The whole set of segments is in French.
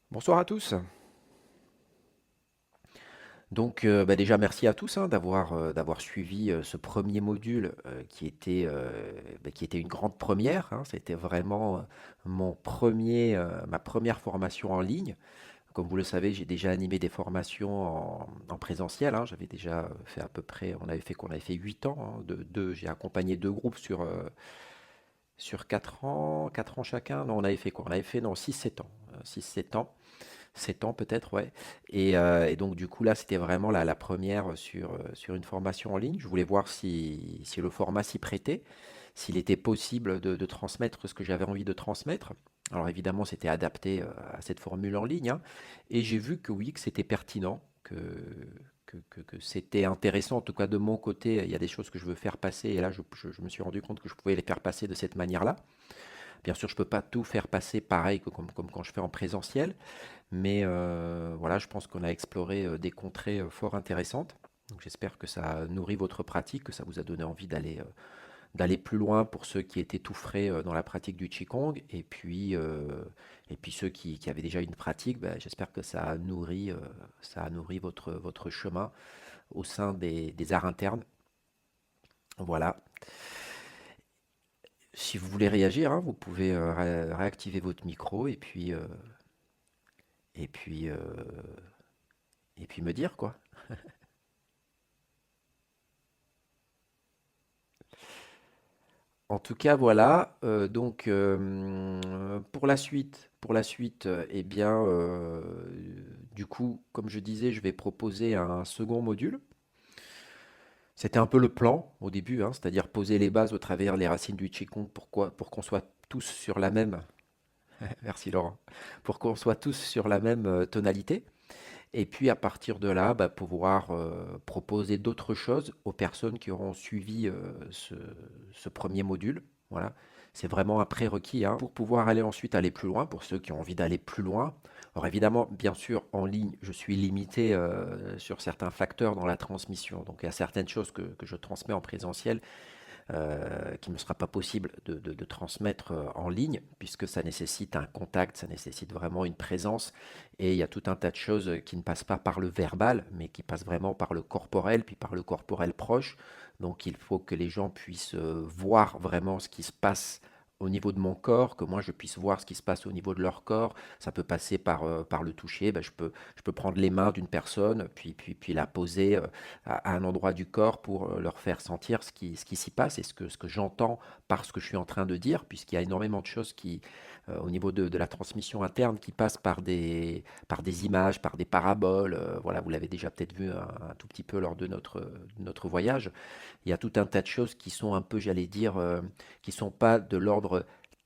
Bonsoir à tous. Déjà merci à tous hein, d'avoir suivi ce premier module qui était une grande première, hein. C'était vraiment ma première formation en ligne. Comme vous le savez, j'ai déjà animé des formations en présentiel, hein. J'avais déjà fait à peu près, on avait fait 8 ans, hein, j'ai accompagné deux groupes sur 4 ans chacun. Non, on avait fait quoi? On avait fait non, 6-7 ans. 6-7 ans. 7 ans peut-être, ouais. Et donc du coup là, c'était vraiment la première sur une formation en ligne. Je voulais voir si le format s'y prêtait, s'il était possible de transmettre ce que j'avais envie de transmettre. Alors évidemment, c'était adapté à cette formule en ligne, hein. Et j'ai vu que oui, que c'était pertinent, que c'était intéressant, en tout cas de mon côté. Il y a des choses que je veux faire passer, et là, je me suis rendu compte que je pouvais les faire passer de cette manière-là. Bien sûr, je ne peux pas tout faire passer pareil que comme quand je fais en présentiel, mais voilà, je pense qu'on a exploré des contrées fort intéressantes. Donc j'espère que ça nourrit votre pratique, que ça vous a donné envie d'aller plus loin pour ceux qui étaient tout frais dans la pratique du Qigong. Et puis ceux qui avaient déjà une pratique, ben, j'espère que ça a nourri votre chemin au sein des arts internes. Voilà. Si vous voulez réagir, hein, vous pouvez réactiver votre micro et puis, euh, et puis me dire quoi. En tout cas, voilà. Pour la suite, eh bien, du coup, comme je disais, je vais proposer un second module. C'était un peu le plan au début, hein, c'est-à-dire poser les bases au travers les racines du Qigong. Pourquoi? Pour qu'on soit tous sur la même. Merci Laurent. Pour qu'on soit tous sur la même tonalité. Et puis à partir de là, bah, pouvoir proposer d'autres choses aux personnes qui auront suivi ce premier module. Voilà, c'est vraiment un prérequis hein, pour pouvoir aller plus loin, pour ceux qui ont envie d'aller plus loin. Alors évidemment, bien sûr, en ligne, je suis limité sur certains facteurs dans la transmission. Donc il y a certaines choses que je transmets en présentiel qui ne me sera pas possible de transmettre en ligne, puisque ça nécessite un contact, ça nécessite vraiment une présence, et il y a tout un tas de choses qui ne passent pas par le verbal, mais qui passent vraiment par le corporel, puis par le corporel proche. Donc il faut que les gens puissent voir vraiment ce qui se passe au niveau de mon corps, que moi je puisse voir ce qui se passe au niveau de leur corps. Ça peut passer par le toucher. Ben, je peux prendre les mains d'une personne, puis la poser à un endroit du corps pour leur faire sentir ce qui s'y passe et ce que j'entends par ce que je suis en train de dire, puisqu'il y a énormément de choses au niveau de la transmission interne qui passent par des images, par des paraboles. Voilà, vous l'avez déjà peut-être vu un tout petit peu lors de notre voyage. Il y a tout un tas de choses qui sont un peu, j'allais dire, qui sont pas de l'ordre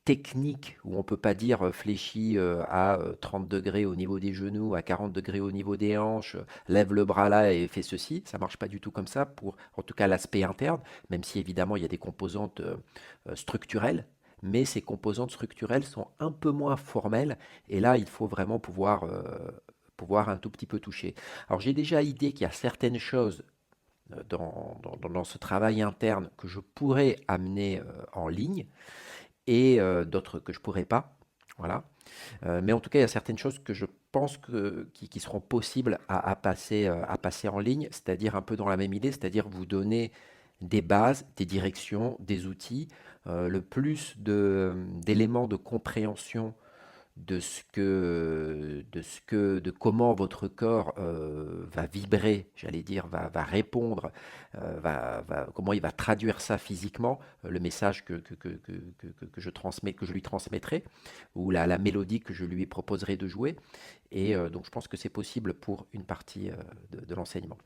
technique, où on ne peut pas dire fléchis à 30 degrés au niveau des genoux, à 40 degrés au niveau des hanches, lève le bras là et fais ceci. Ça marche pas du tout comme ça pour, en tout cas, l'aspect interne, même si évidemment il y a des composantes structurelles. Mais ces composantes structurelles sont un peu moins formelles. Et là, il faut vraiment pouvoir un tout petit peu toucher. Alors j'ai déjà idée qu'il y a certaines choses dans ce travail interne que je pourrais amener en ligne et d'autres que je pourrais pas. Voilà. Mais en tout cas, il y a certaines choses que je pense qui seront possibles à passer en ligne, c'est-à-dire un peu dans la même idée, c'est-à-dire vous donner des bases, des directions, des outils, le plus d'éléments de compréhension de comment votre corps va vibrer, j'allais dire, va répondre, comment il va traduire ça physiquement, le message que je transmets, que je lui transmettrai, ou la mélodie que je lui proposerai de jouer. Et donc, je pense que c'est possible pour une partie de l'enseignement.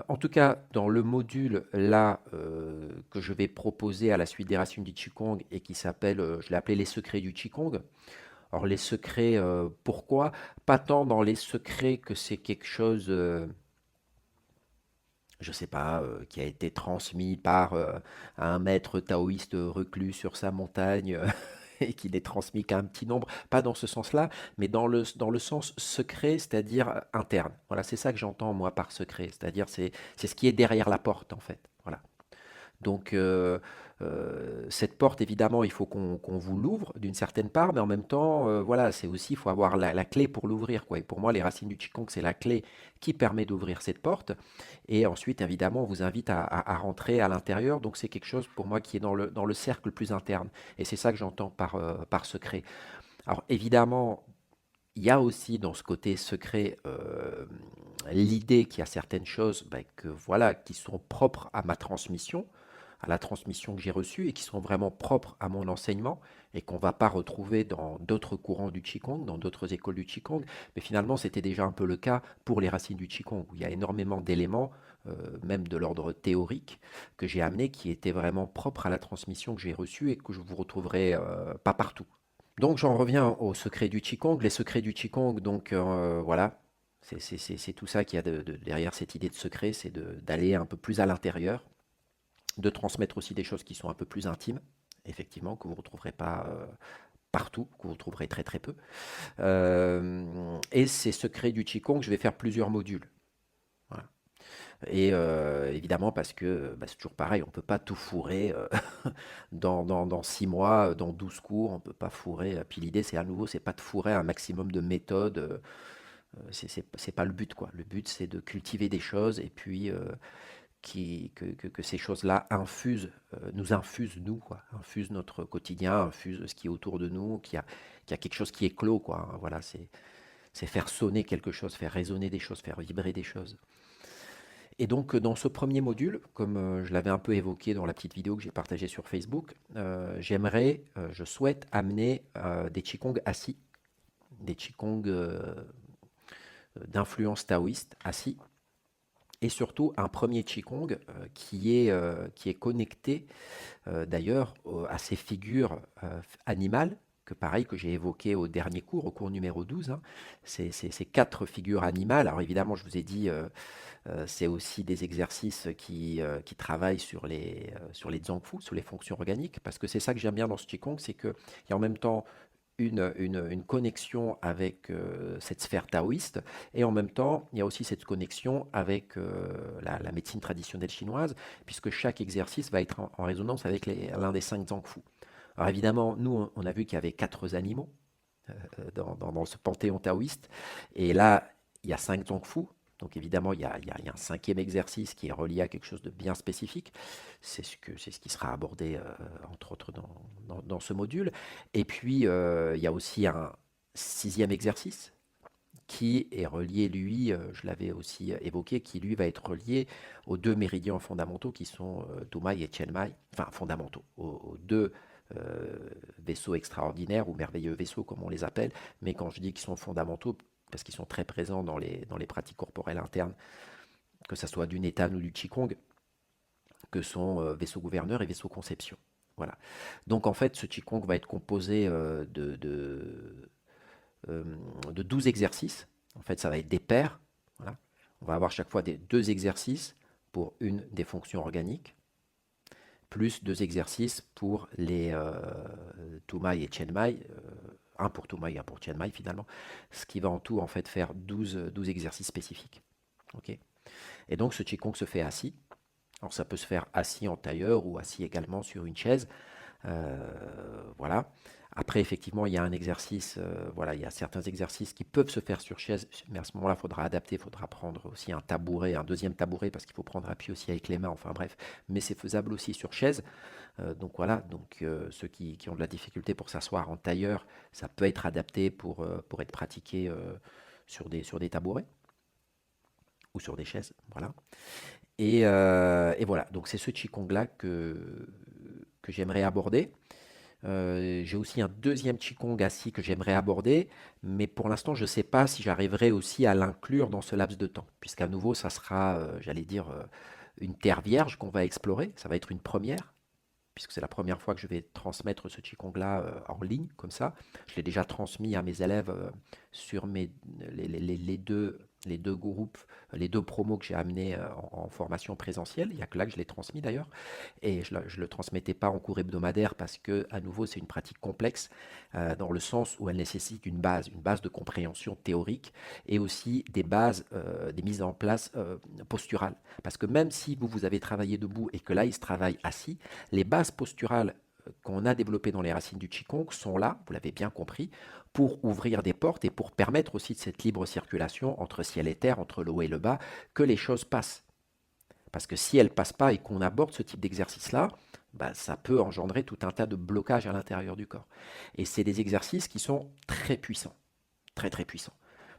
En tout cas, dans le module là que je vais proposer à la suite des racines du Qigong et qui s'appelle, je l'ai appelé les secrets du Qigong. Alors les secrets, pourquoi? Pas tant dans les secrets que c'est quelque chose, je ne sais pas, qui a été transmis par un maître taoïste reclus sur sa montagne et qui n'est transmis qu'à un petit nombre. Pas dans ce sens-là, mais dans le sens secret, c'est-à-dire interne. Voilà, c'est ça que j'entends moi par secret, c'est-à-dire c'est ce qui est derrière la porte en fait. Voilà. Donc, Cette porte, évidemment, il faut qu'on vous l'ouvre d'une certaine part, mais en même temps, voilà, c'est aussi, il faut avoir la clé pour l'ouvrir, quoi. Et pour moi, les racines du Qigong, c'est la clé qui permet d'ouvrir cette porte. Et ensuite, évidemment, on vous invite à rentrer à l'intérieur. Donc, c'est quelque chose pour moi qui est dans le cercle plus interne. Et c'est ça que j'entends par secret. Alors, évidemment, il y a aussi dans ce côté secret l'idée qu'il y a certaines choses que, voilà, qui sont propres à ma transmission, à la transmission que j'ai reçue et qui sont vraiment propres à mon enseignement et qu'on ne va pas retrouver dans d'autres courants du Qigong, dans d'autres écoles du Qigong. Mais finalement, c'était déjà un peu le cas pour les racines du Qigong, où il y a énormément d'éléments, même de l'ordre théorique, que j'ai amenés qui étaient vraiment propres à la transmission que j'ai reçue et que je vous retrouverai pas partout. Donc j'en reviens aux secrets du Qigong. Les secrets du Qigong, donc voilà, c'est tout ça qu'il y a derrière cette idée de secret, c'est d'aller un peu plus à l'intérieur, de transmettre aussi des choses qui sont un peu plus intimes, effectivement, que vous ne retrouverez pas partout, que vous retrouverez très très peu. Et ces secrets du Qigong, je vais faire plusieurs modules. Voilà. Et évidemment, parce que c'est toujours pareil, on ne peut pas tout fourrer dans 6 mois, dans 12 cours, on ne peut pas fourrer. Puis l'idée, c'est à nouveau, c'est pas de fourrer un maximum de méthodes. C'est pas le but, quoi. Le but, c'est de cultiver des choses et puis que ces choses-là nous infusent, nous, quoi. Infusent notre quotidien, infusent ce qui est autour de nous, qu'il y a quelque chose qui est clos, quoi. Voilà, c'est faire sonner quelque chose, faire résonner des choses, faire vibrer des choses. Et donc, dans ce premier module, comme je l'avais un peu évoqué dans la petite vidéo que j'ai partagée sur Facebook, je souhaite amener des Qigong assis, des Qigong d'influence taoïste assis, et surtout un premier Qigong qui est connecté d'ailleurs à ces figures animales, que pareil, que j'ai évoqué au dernier cours, au cours numéro 12, hein. Ces 4 figures animales. Alors évidemment, je vous ai dit, c'est aussi des exercices qui travaillent sur les zangfu, sur les fonctions organiques, parce que c'est ça que j'aime bien dans ce Qigong, c'est qu'il y a en même temps une connexion avec cette sphère taoïste, et en même temps, il y a aussi cette connexion avec la médecine traditionnelle chinoise, puisque chaque exercice va être en résonance avec l'un des 5 zangfu. Alors évidemment, nous, on a vu qu'il y avait 4 animaux dans ce panthéon taoïste, et là, il y a 5 zangfu. Donc évidemment, il y a un 5e exercice qui est relié à quelque chose de bien spécifique. C'est ce qui sera abordé, entre autres, dans ce module. Et puis, il y a aussi un 6e exercice qui est relié, lui, je l'avais aussi évoqué, qui lui va être relié aux 2 méridiens fondamentaux qui sont Tumai et Chenmai, enfin fondamentaux, aux 2 euh, vaisseaux extraordinaires ou merveilleux vaisseaux comme on les appelle, mais quand je dis qu'ils sont fondamentaux, parce qu'ils sont très présents dans les pratiques corporelles internes, que ce soit du Netan ou du Qigong, que sont vaisseau gouverneur et vaisseau conception. Voilà. Donc en fait, ce Qigong va être composé euh, de 12 exercices. En fait, ça va être des paires. Voilà. On va avoir chaque fois 2 exercices pour une des fonctions organiques, plus 2 exercices pour les Tumai et Chenmai, un pour Tumai et un pour Chenmai finalement, ce qui va en tout en fait faire 12 exercices spécifiques. Ok. Et donc ce Qigong se fait assis. Alors ça peut se faire assis en tailleur ou assis également sur une chaise. Voilà. Après, effectivement, il y a un exercice, voilà, il y a certains exercices qui peuvent se faire sur chaise, mais à ce moment-là, il faudra adapter, il faudra prendre aussi un tabouret, un deuxième tabouret, parce qu'il faut prendre appui aussi avec les mains, enfin bref, mais c'est faisable aussi sur chaise. Donc voilà, donc ceux qui ont de la difficulté pour s'asseoir en tailleur, ça peut être adapté pour être pratiqué sur des tabourets ou sur des chaises, voilà. Et voilà, donc c'est ce Qigong-là que j'aimerais aborder. J'ai aussi un deuxième Qigong assis que j'aimerais aborder, mais pour l'instant, je ne sais pas si j'arriverai aussi à l'inclure dans ce laps de temps, puisqu'à nouveau, ça sera, j'allais dire, une terre vierge qu'on va explorer. Ça va être une première, puisque c'est la première fois que je vais transmettre ce Qigong-là en ligne, comme ça. Je l'ai déjà transmis à mes élèves sur les 2 les deux groupes, les deux promos que j'ai amenés en formation présentielle. Il n'y a que là que je l'ai transmis d'ailleurs. Et je ne le transmettais pas en cours hebdomadaire parce que, à nouveau, c'est une pratique complexe dans le sens où elle nécessite une base de compréhension théorique et aussi des bases, des mises en place posturales. Parce que même si vous avez travaillé debout et que là, il se travaille assis, les bases posturales qu'on a développées dans les racines du Qigong sont là, vous l'avez bien compris, pour ouvrir des portes et pour permettre aussi de cette libre circulation entre ciel et terre, entre le haut et le bas, que les choses passent. Parce que si elles ne passent pas et qu'on aborde ce type d'exercice-là, bah, ça peut engendrer tout un tas de blocages à l'intérieur du corps. Et c'est des exercices qui sont très puissants, très très puissants.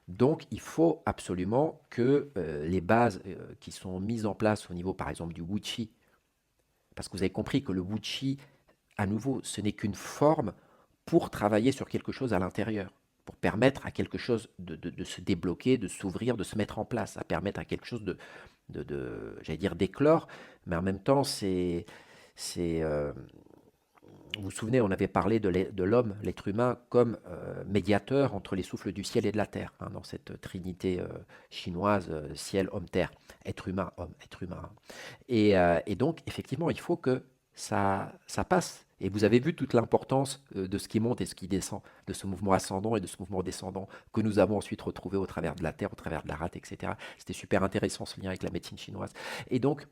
Donc il faut absolument que les bases qui sont mises en place au niveau par exemple du Wuchi, parce que vous avez compris que le Wuchi, à nouveau, ce n'est qu'une forme pour travailler sur quelque chose à l'intérieur, pour permettre à quelque chose de se débloquer, de s'ouvrir, de se mettre en place, à permettre à quelque chose j'allais dire, d'éclore, mais en même temps, c'est vous vous souvenez, on avait parlé de l'homme, l'être humain, comme médiateur entre les souffles du ciel et de la terre, hein, dans cette trinité chinoise, ciel, homme, terre, être humain, homme, être humain. Hein. Et donc, effectivement, il faut que ça passe. Et vous avez vu toute l'importance de ce qui monte et ce qui descend, de ce mouvement ascendant et de ce mouvement descendant que nous avons ensuite retrouvé au travers de la terre, au travers de la rate, etc. C'était super intéressant ce lien avec la médecine chinoise. Et donc,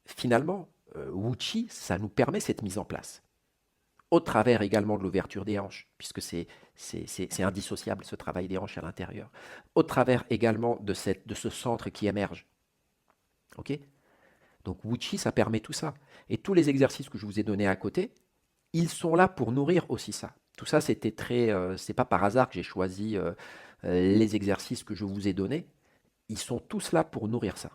finalement, Wu Chi, ça nous permet cette mise en place au travers également de l'ouverture des hanches, puisque c'est indissociable ce travail des hanches à l'intérieur, au travers également de ce centre qui émerge. Ok. Donc Wuchi, ça permet tout ça. Et tous les exercices que je vous ai donnés à côté, ils sont là pour nourrir aussi ça. Tout ça, c'était très, c'est pas par hasard que j'ai choisi les exercices que je vous ai donnés. Ils sont tous là pour nourrir ça.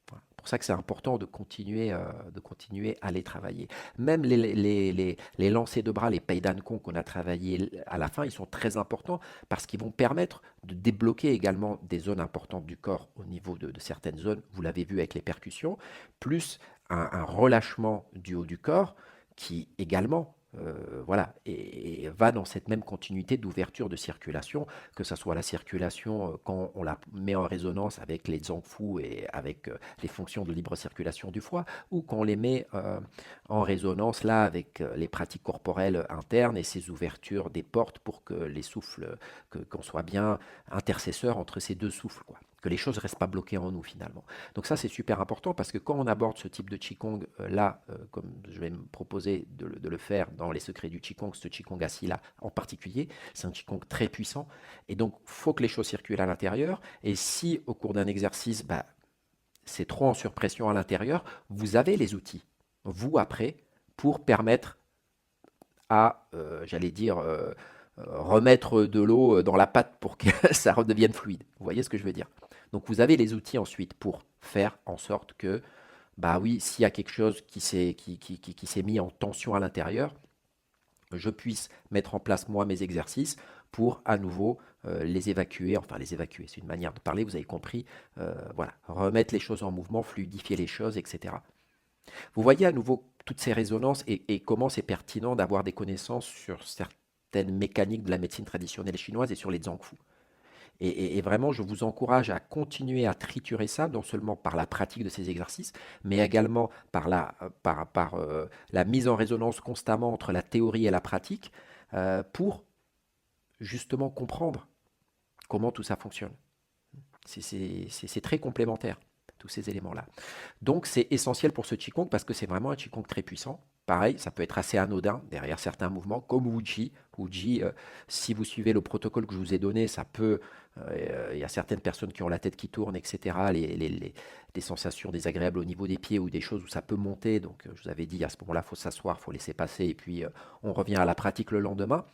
Voilà. C'est pour ça que c'est important de continuer à les travailler. Même les lancers de bras, les Peidan Kong qu'on a travaillé à la fin, ils sont très importants parce qu'ils vont permettre de débloquer également des zones importantes du corps au niveau de certaines zones. Vous l'avez vu avec les percussions, plus un relâchement du haut du corps qui également voilà, et va dans cette même continuité d'ouverture de circulation, que ce soit la circulation quand on la met en résonance avec les zangfu et avec les fonctions de libre circulation du foie, ou quand on les met en résonance là avec les pratiques corporelles internes et ces ouvertures des portes pour que les souffles, qu'on soit bien intercesseur entre ces deux souffles, quoi. Que les choses ne restent pas bloquées en nous finalement. Donc ça c'est super important parce que quand on aborde ce type de Qigong là, comme je vais me proposer de le faire dans les secrets du Qigong, ce Qigong assis là en particulier, c'est un Qigong très puissant et donc il faut que les choses circulent à l'intérieur et si au cours d'un exercice, bah, c'est trop en surpression à l'intérieur, vous avez les outils, vous après, pour permettre à, j'allais dire, remettre de l'eau dans la pâte pour que ça redevienne fluide. Vous voyez ce que je veux dire? Donc vous avez les outils ensuite pour faire en sorte que, bah oui, s'il y a quelque chose qui s'est mis en tension à l'intérieur, je puisse mettre en place moi mes exercices pour à nouveau les évacuer, enfin les évacuer, c'est une manière de parler, vous avez compris, voilà, remettre les choses en mouvement, fluidifier les choses, etc. Vous voyez à nouveau toutes ces résonances et comment c'est pertinent d'avoir des connaissances sur certaines mécaniques de la médecine traditionnelle chinoise et sur les zangfu. Et vraiment, je vous encourage à continuer à triturer ça, non seulement par la pratique de ces exercices, mais également par la mise en résonance constamment entre la théorie et la pratique, pour justement comprendre comment tout ça fonctionne. C'est très complémentaire, tous ces éléments-là. Donc c'est essentiel pour ce Qigong parce que c'est vraiment un Qigong très puissant. Pareil, ça peut être assez anodin derrière certains mouvements, comme Wuji. Wuji, si vous suivez le protocole que je vous ai donné, ça peut. Il y a certaines personnes qui ont la tête qui tourne, etc. Des sensations désagréables au niveau des pieds ou des choses où ça peut monter. Donc je vous avais dit à ce moment-là, il faut s'asseoir, il faut laisser passer et puis on revient à la pratique le lendemain.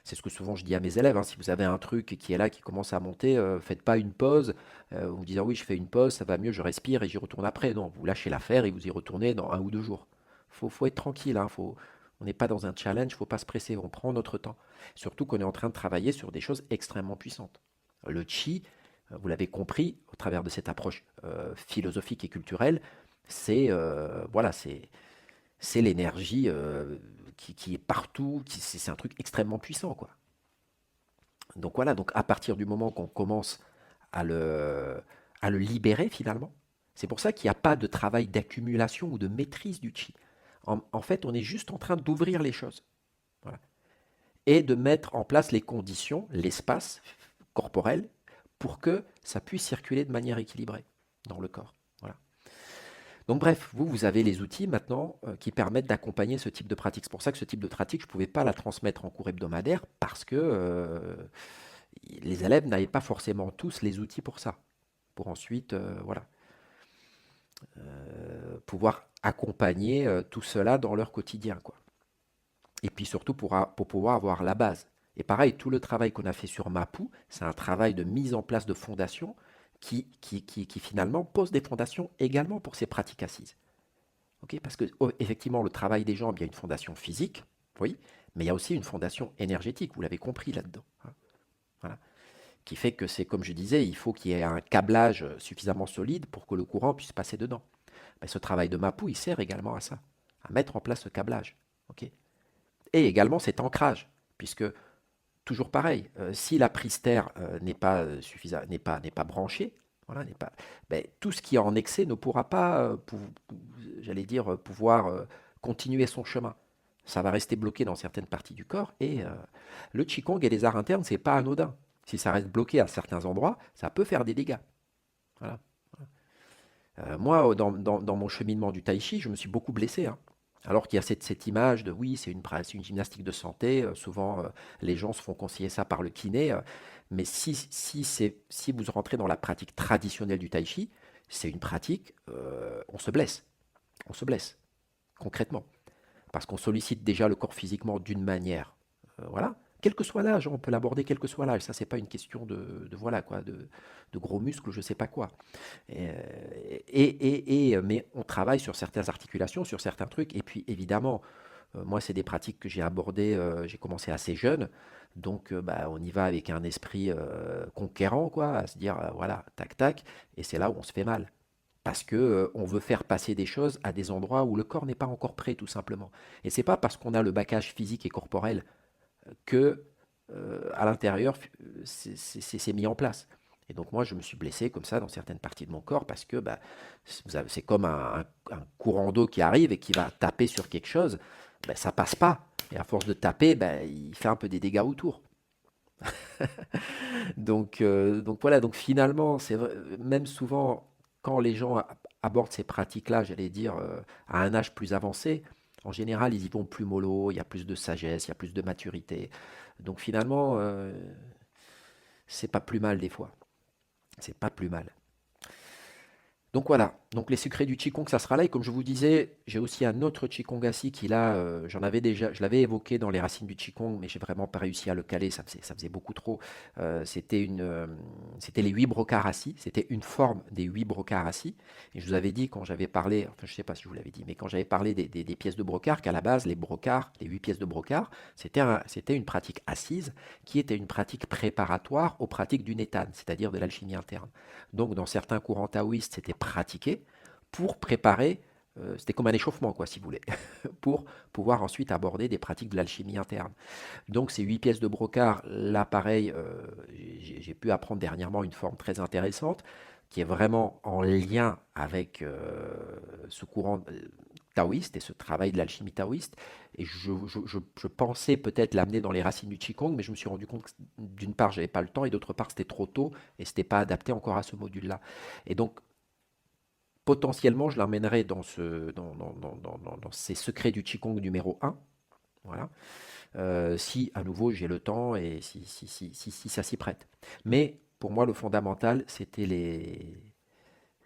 C'est ce que souvent je dis à mes élèves. Hein, si vous avez un truc qui est là, qui commence à monter, faites pas une pause vous disant oui, je fais une pause, ça va mieux, je respire et j'y retourne après. Non, vous lâchez l'affaire et vous y retournez dans 1 ou 2 jours. Faut être tranquille, hein, on n'est pas dans un challenge, faut pas se presser, on prend notre temps. Surtout qu'on est en train de travailler sur des choses extrêmement puissantes. Le chi, vous l'avez compris, au travers de cette approche philosophique et culturelle, c'est voilà, c'est l'énergie qui est partout, c'est un truc extrêmement puissant, quoi. Donc voilà, donc à partir du moment qu'on commence à le, à le libérer finalement. C'est pour ça qu'il n'y a pas de travail d'accumulation ou de maîtrise du chi. En fait, on est juste en train d'ouvrir les choses. Voilà. Et de mettre en place les conditions, l'espace corporel, pour que ça puisse circuler de manière équilibrée dans le corps. Voilà. Donc bref, vous avez les outils maintenant qui permettent d'accompagner ce type de pratique. C'est pour ça que ce type de pratique, je ne pouvais pas la transmettre en cours hebdomadaire parce que les élèves n'avaient pas forcément tous les outils pour ça. Pour ensuite, voilà, pouvoir accompagner tout cela dans leur quotidien, quoi. Et puis surtout pour pouvoir avoir la base. Et pareil, tout le travail qu'on a fait sur Mapou, c'est un travail de mise en place de fondations qui finalement pose des fondations également pour ces pratiques assises. Ok, parce que oh, effectivement, le travail des jambes, il y a une fondation physique, oui, mais il y a aussi une fondation énergétique, vous l'avez compris là-dedans, hein. Voilà. Qui fait que c'est comme je disais, il faut qu'il y ait un câblage suffisamment solide pour que le courant puisse passer dedans. Mais ce travail de Mapou, il sert également à ça, à mettre en place ce câblage. Ok. Et également cet ancrage, puisque toujours pareil, si la prise terre n'est pas suffisante, n'est pas branchée, voilà, n'est pas, ben, tout ce qui est en excès ne pourra pas, j'allais dire, pouvoir continuer son chemin. Ça va rester bloqué dans certaines parties du corps et le qigong et les arts internes, c'est pas anodin. Si ça reste bloqué à certains endroits, ça peut faire des dégâts. Voilà. Moi, dans mon cheminement du tai chi, je me suis beaucoup blessé, hein. Alors qu'il y a cette image de oui, c'est une gymnastique de santé, souvent les gens se font conseiller ça par le kiné, mais si vous rentrez dans la pratique traditionnelle du tai chi, c'est une pratique, on se blesse, concrètement, parce qu'on sollicite déjà le corps physiquement d'une manière, voilà, quel que soit l'âge, hein, on peut l'aborder quel que soit l'âge, ça c'est pas une question voilà quoi, de gros muscles ou je sais pas quoi. Et, mais on travaille sur certaines articulations, sur certains trucs. Et puis évidemment, moi, c'est des pratiques que j'ai abordées, j'ai commencé assez jeune. Donc, bah, on y va avec un esprit conquérant, quoi, à se dire, voilà, tac, tac. Et c'est là où on se fait mal. Parce que on veut faire passer des choses à des endroits où le corps n'est pas encore prêt, tout simplement. Et c'est pas parce qu'on a le bagage physique et corporel que à l'intérieur, c'est mis en place. Et donc moi, je me suis blessé comme ça dans certaines parties de mon corps parce que bah, c'est comme un courant d'eau qui arrive et qui va taper sur quelque chose, bah, ça passe pas. Et à force de taper, bah, il fait un peu des dégâts autour. Donc voilà, donc finalement, c'est vrai, même souvent, quand les gens abordent ces pratiques-là, j'allais dire, à un âge plus avancé, en général, ils y vont plus mollo, il y a plus de sagesse, il y a plus de maturité. Donc finalement, c'est pas plus mal des fois. C'est pas plus mal. Donc voilà, donc les secrets du Qigong, ça sera là. Et comme je vous disais, j'ai aussi un autre Qigongassi qui là, j'en avais déjà, je l'avais évoqué dans les racines du Qigong, mais j'ai vraiment pas réussi à le caler, ça faisait beaucoup trop. C'était les 8 brocas rassis, c'était une forme des 8 brocas rassis. Et je vous avais dit quand j'avais parlé, enfin je sais pas si je vous l'avais dit, mais quand j'avais parlé des pièces de brocart, qu'à la base, les brocards, les 8 pièces de brocart, c'était une pratique assise qui était une pratique préparatoire aux pratiques du Nettan, c'est-à-dire de l'alchimie interne. Donc dans certains courants taoïstes, c'était pratiqué pour préparer, c'était comme un échauffement, quoi, si vous voulez, pour pouvoir ensuite aborder des pratiques de l'alchimie interne. Donc ces 8 pièces de brocart, là pareil, j'ai pu apprendre dernièrement une forme très intéressante qui est vraiment en lien avec ce courant taoïste et ce travail de l'alchimie taoïste. Et je pensais peut-être l'amener dans les racines du Qigong, mais je me suis rendu compte que d'une part, j'avais pas le temps et d'autre part, c'était trop tôt et c'était pas adapté encore à ce module-là. Et donc, potentiellement, je l'emmènerai dans ces secrets du Qigong numéro 1. Voilà. Si à nouveau j'ai le temps et si ça s'y prête. Mais pour moi, le fondamental, c'était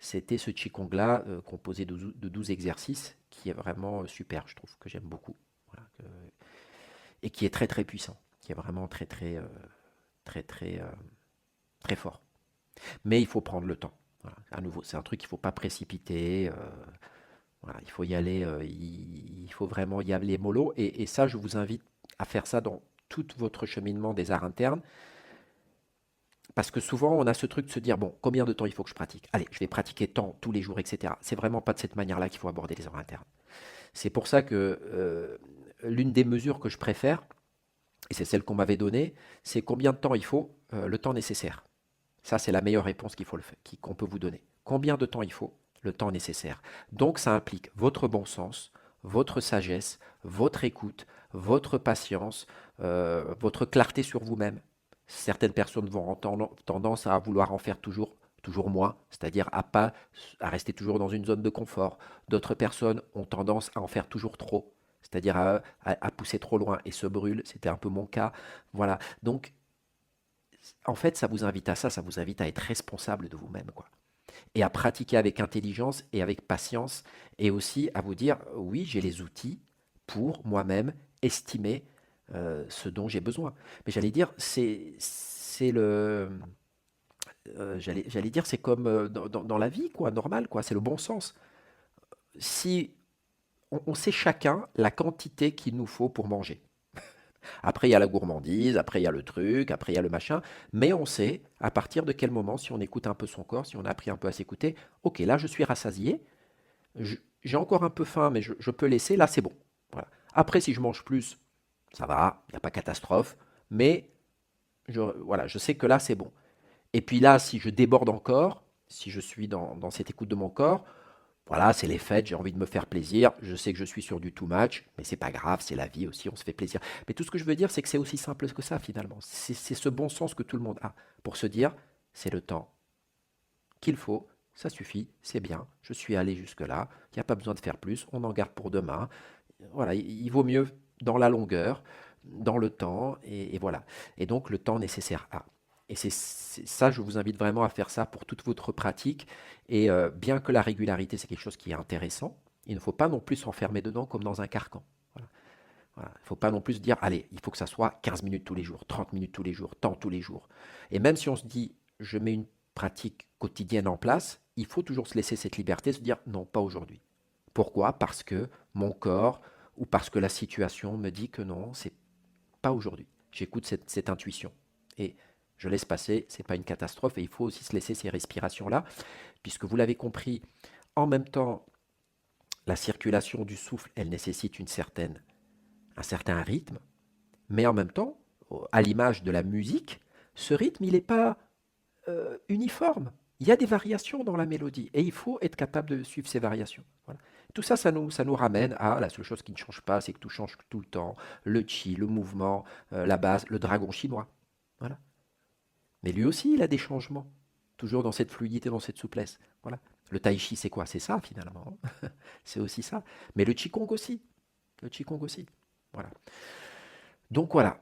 ce Qigong-là, composé de 12 exercices, qui est vraiment super, je trouve, que j'aime beaucoup. Voilà, et qui est très très puissant, qui est vraiment très très, très très, très fort. Mais il faut prendre le temps. Voilà. À nouveau, c'est un truc qu'il ne faut pas précipiter. Voilà, il faut y aller, il faut vraiment y aller mollo. Et ça, je vous invite à faire ça dans tout votre cheminement des arts internes. Parce que souvent, on a ce truc de se dire, bon, combien de temps il faut que je pratique? Allez, je vais pratiquer tant, tous les jours, etc. C'est vraiment pas de cette manière-là qu'il faut aborder les arts internes. C'est pour ça que l'une des mesures que je préfère, et c'est celle qu'on m'avait donnée, c'est combien de temps il faut, le temps nécessaire. Ça, c'est la meilleure réponse qu'on peut vous donner. Combien de temps il faut? Le temps nécessaire. Donc, ça implique votre bon sens, votre sagesse, votre écoute, votre patience, votre clarté sur vous-même. Certaines personnes vont avoir tendance à vouloir en faire toujours moins, c'est-à-dire à rester toujours dans une zone de confort. D'autres personnes ont tendance à en faire toujours trop, c'est-à-dire à pousser trop loin et se brûlent. C'était un peu mon cas. Voilà. Donc, en fait, ça vous invite à ça, ça vous invite à être responsable de vous-même, quoi. Et à pratiquer avec intelligence et avec patience, et aussi à vous dire, oui, j'ai les outils pour moi-même estimer ce dont j'ai besoin. Mais j'allais dire, j'allais dire, c'est comme dans la vie, quoi, normal, quoi. C'est le bon sens. Si on sait chacun la quantité qu'il nous faut pour manger. Après, il y a la gourmandise, après, il y a le truc, après, il y a le machin. Mais on sait à partir de quel moment, si on écoute un peu son corps, si on a appris un peu à s'écouter, ok, là, je suis rassasié, j'ai encore un peu faim, mais je peux laisser, là, c'est bon. Voilà. Après, si je mange plus, ça va, il n'y a pas catastrophe. Mais voilà, je sais que là, c'est bon. Et puis là, si je déborde encore, si je suis dans cette écoute de mon corps, voilà, c'est les fêtes, j'ai envie de me faire plaisir. Je sais que je suis sur du too much, mais c'est pas grave, c'est la vie aussi, on se fait plaisir. Mais tout ce que je veux dire, c'est que c'est aussi simple que ça finalement. C'est ce bon sens que tout le monde a pour se dire, c'est le temps qu'il faut, ça suffit, c'est bien, je suis allé jusque-là, il n'y a pas besoin de faire plus, on en garde pour demain. Voilà, il vaut mieux dans la longueur, dans le temps, et voilà. Et donc le temps nécessaire à. Et c'est ça, je vous invite vraiment à faire ça pour toute votre pratique. Et bien que la régularité, c'est quelque chose qui est intéressant, il ne faut pas non plus s'enfermer dedans comme dans un carcan. Voilà. Voilà. Il ne faut pas non plus se dire, allez, il faut que ça soit 15 minutes tous les jours, 30 minutes tous les jours, tant tous les jours. Et même si on se dit, je mets une pratique quotidienne en place, il faut toujours se laisser cette liberté, se dire, non, pas aujourd'hui. Pourquoi? Parce que mon corps ou parce que la situation me dit que non, c'est pas aujourd'hui. J'écoute cette intuition et je laisse passer, c'est pas une catastrophe et il faut aussi se laisser ces respirations-là, puisque vous l'avez compris, en même temps, la circulation du souffle, elle nécessite un certain rythme, mais en même temps, à l'image de la musique, ce rythme, il n'est pas uniforme. Il y a des variations dans la mélodie et il faut être capable de suivre ces variations. Voilà. Tout ça, ça nous ramène à la seule chose qui ne change pas, c'est que tout change tout le temps. Le chi, le mouvement, la base, le dragon chinois. Voilà. Mais lui aussi, il a des changements. Toujours dans cette fluidité, dans cette souplesse. Voilà. Le tai chi, c'est quoi? C'est ça, finalement. C'est aussi ça. Mais le qigong aussi. Le qigong aussi. Voilà. Donc voilà.